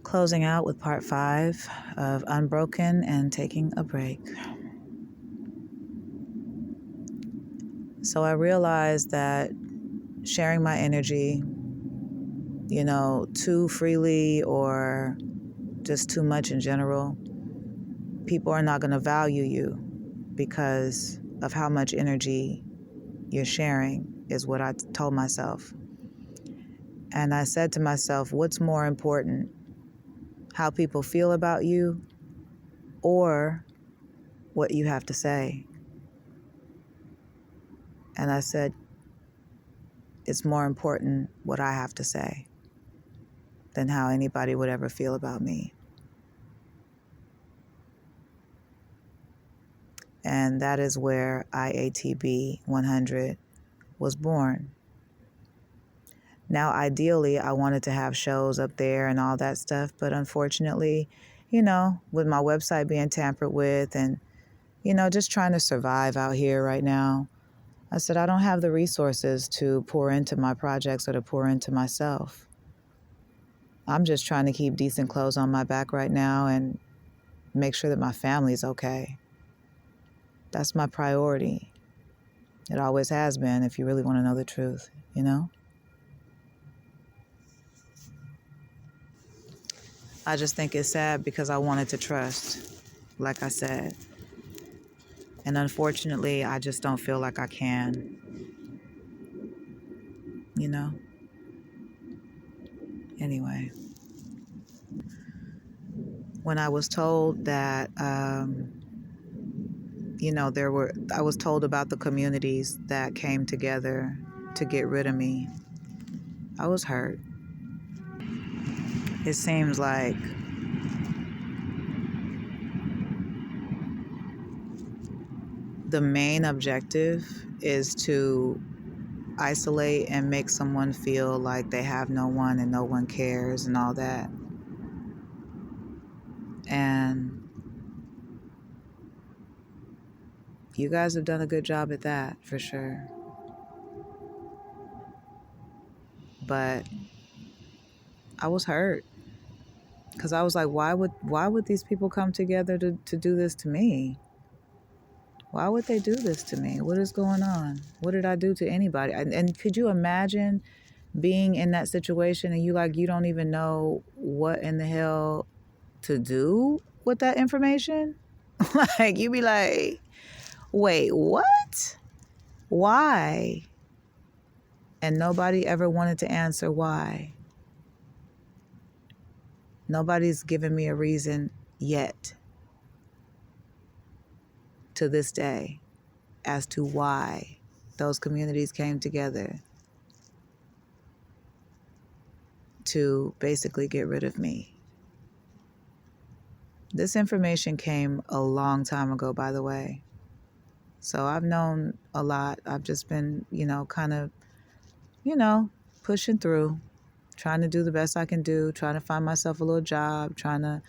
Closing out with part 5 of Unbroken and taking a break. So I realized that sharing my energy, too freely or just too much in general, people are not going to value you because of how much energy you're sharing, is what I told myself. And I said to myself, what's more important? How people feel about you or what you have to say? And I said, it's more important what I have to say than how anybody would ever feel about me. And that is where IATB 100 was born. Now, ideally, I wanted to have shows up there and all that stuff, but unfortunately, with my website being tampered with and, just trying to survive out here right now, I said, I don't have the resources to pour into my projects or to pour into myself. I'm just trying to keep decent clothes on my back right now and make sure that my family's okay. That's my priority. It always has been, if you really want to know the truth, I just think it's sad because I wanted to trust, like I said. And unfortunately, I just don't feel like I can, Anyway, when I was told that, I was told about the communities that came together to get rid of me, I was hurt. It seems like the main objective is to isolate and make someone feel like they have no one and no one cares and all that. And you guys have done a good job at that, for sure. But I was hurt because I was like, why would these people come together to do this to me? Why would they do this to me? What is going on? What did I do to anybody? And could you imagine being in that situation and you don't even know what in the hell to do with that information? Like, you be like, wait, what? Why? And nobody ever wanted to answer why. Nobody's given me a reason yet to this day as to why those communities came together to basically get rid of me. This information came a long time ago, by the way. So I've known a lot. I've just been, kind of, pushing through, trying to do the best I can do, trying to find myself a little job, trying to,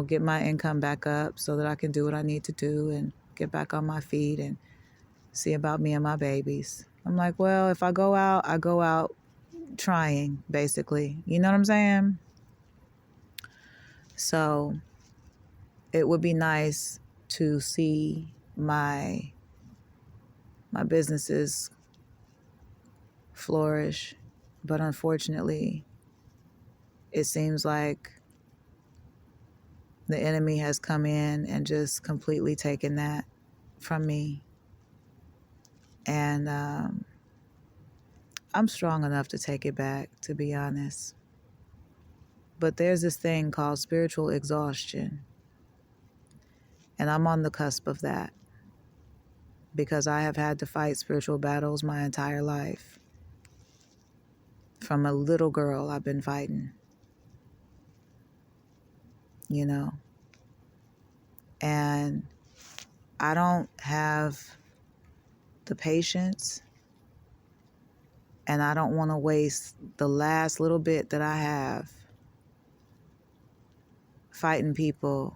get my income back up so that I can do what I need to do and get back on my feet and see about me and my babies. I'm like, well, if I go out trying, basically. You know what I'm saying? So it would be nice to see my businesses flourish, but unfortunately, it seems like the enemy has come in and just completely taken that from me. And I'm strong enough to take it back, to be honest. But there's this thing called spiritual exhaustion. And I'm on the cusp of that because I have had to fight spiritual battles my entire life. From a little girl, I've been fighting, and I don't have the patience, and I don't want to waste the last little bit that I have fighting people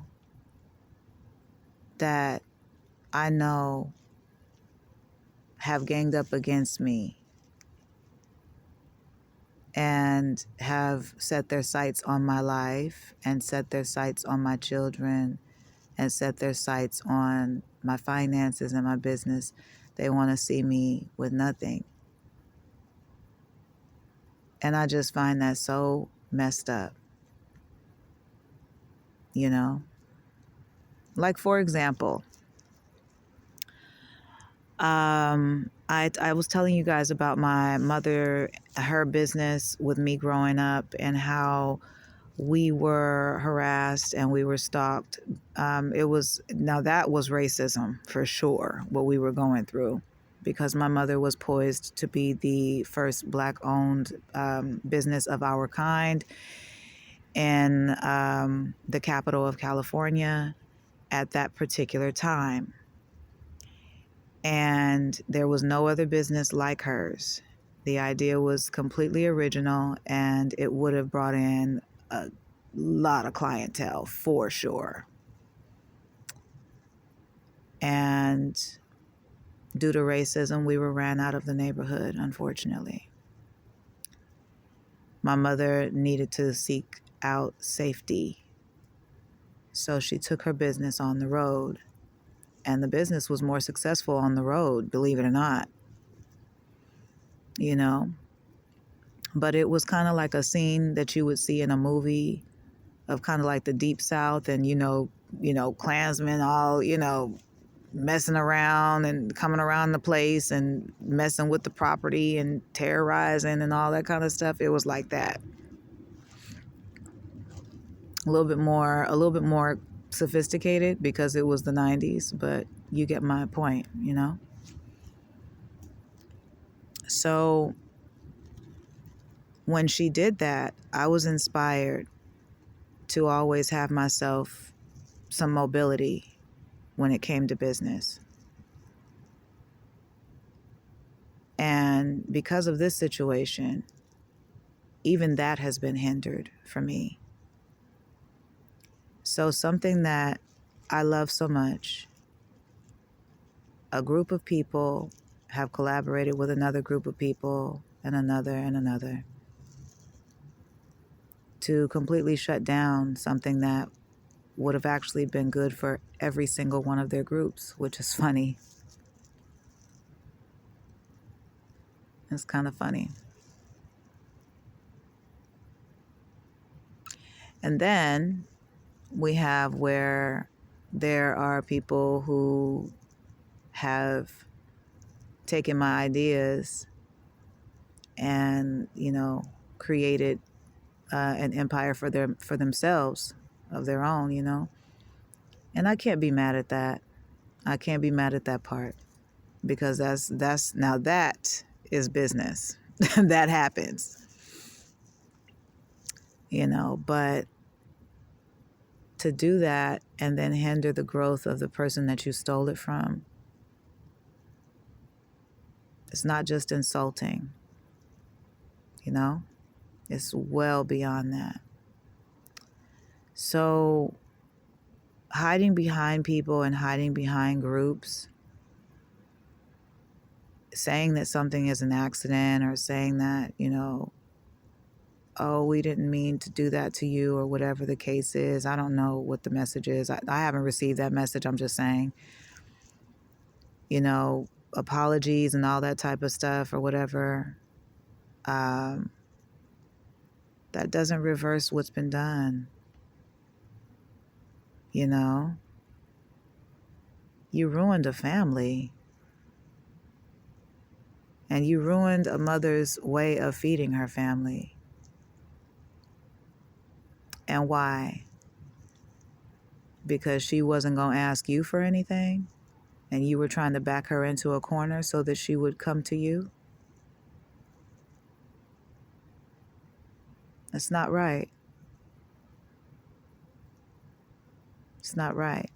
that I know have ganged up against me and have set their sights on my life and set their sights on my children and set their sights on my finances and my business. They want to see me with nothing. And I just find that so messed up, you know? Like, for example, I was telling you guys about my mother, her business with me growing up, and how we were harassed and we were stalked. That was racism for sure, what we were going through, because my mother was poised to be the first Black-owned business of our kind in the capital of California at that particular time. And there was no other business like hers. The idea was completely original, and it would have brought in a lot of clientele for sure. And due to racism, we were ran out of the neighborhood, unfortunately. My mother needed to seek out safety, so she took her business on the road. And the business was more successful on the road, believe it or not, you know. But it was kind of like a scene that you would see in a movie of kind of like the Deep South, and Klansmen all, messing around and coming around the place and messing with the property and terrorizing and all that kind of stuff. It was like that. A little bit more sophisticated because it was the 90s, but you get my point, So when she did that, I was inspired to always have myself some mobility when it came to business. And because of this situation, even that has been hindered for me. So something that I love so much, a group of people have collaborated with another group of people and another to completely shut down something that would have actually been good for every single one of their groups, which is funny. It's kind of funny. And then we have where there are people who have taken my ideas and, created an empire for themselves of their own, And I can't be mad at that. I can't be mad at that part, because that's now that is business. That happens. But to do that and then hinder the growth of the person that you stole it from, it's not just insulting, it's well beyond that. So hiding behind people and hiding behind groups, saying that something is an accident, or saying that, oh, we didn't mean to do that to you, or whatever the case is. I don't know what the message is. I haven't received that message. I'm just saying, apologies and all that type of stuff or whatever. That doesn't reverse what's been done. You ruined a family, and you ruined a mother's way of feeding her family. And why? Because she wasn't going to ask you for anything, and you were trying to back her into a corner so that she would come to you? That's not right. It's not right.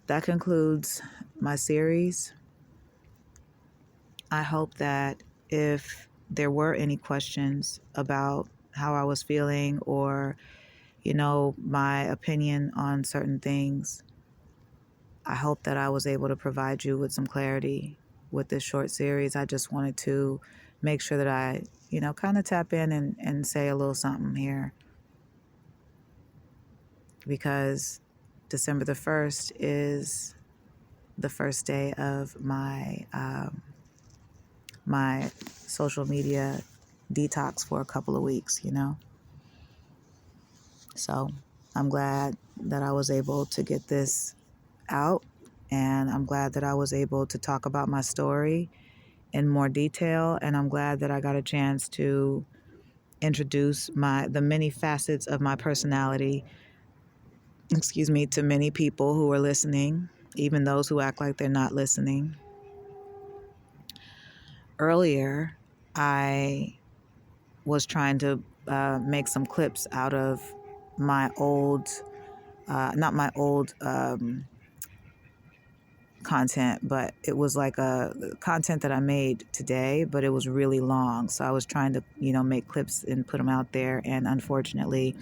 That concludes my series. I hope that if there were any questions about how I was feeling, or, my opinion on certain things, I hope that I was able to provide you with some clarity, with this short series. I just wanted to make sure that I, kind of tap in and say a little something here, because December the 1st is the first day of my social media detox for a couple of weeks. So I'm glad that I was able to get this out, and I'm glad that I was able to talk about my story in more detail, and I'm glad that I got a chance to introduce the many facets of my personality, to many people who are listening, even those who act like they're not listening. Earlier, I was trying to make some clips out of my old, not my old content, but it was like a content that I made today, but it was really long. So I was trying to, make clips and put them out there. And unfortunately,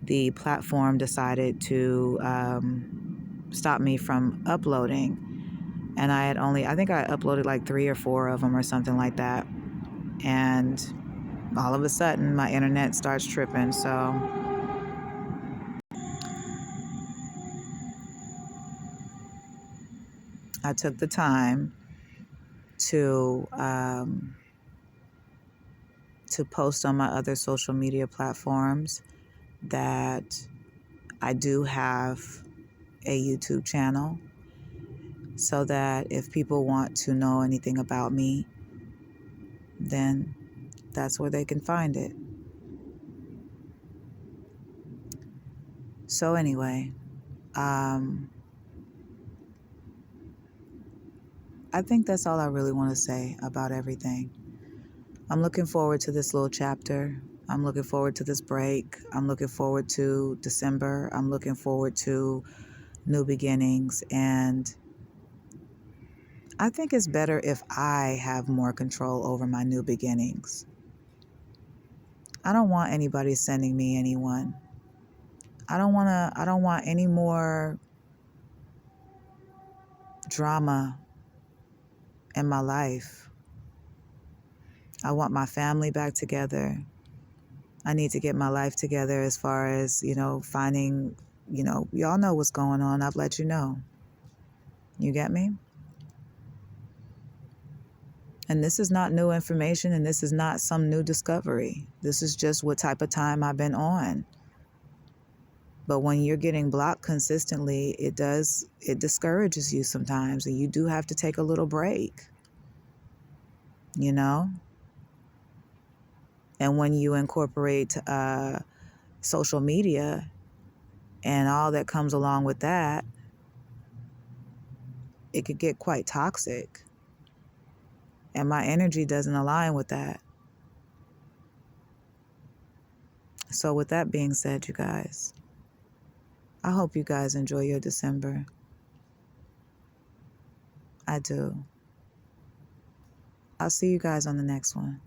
the platform decided to stop me from uploading. And I think I uploaded like 3 or 4 of them or something like that. And all of a sudden, my internet starts tripping. So I took the time to post on my other social media platforms that I do have a YouTube channel, so that if people want to know anything about me, then that's where they can find it. So anyway, I think that's all I really want to say about everything. I'm looking forward to this little chapter. I'm looking forward to this break. I'm looking forward to December. I'm looking forward to new beginnings. And I think it's better if I have more control over my new beginnings. I don't want anybody sending me anyone. I don't want any more drama in my life. I want my family back together. I need to get my life together as far as, finding, y'all know what's going on. I've let you know. You get me? And this is not new information, and this is not some new discovery. This is just what type of time I've been on. But when you're getting blocked consistently, it discourages you sometimes, and you do have to take a little break, And when you incorporate social media and all that comes along with that, it could get quite toxic. And my energy doesn't align with that. So with that being said, you guys, I hope you guys enjoy your December. I do. I'll see you guys on the next one.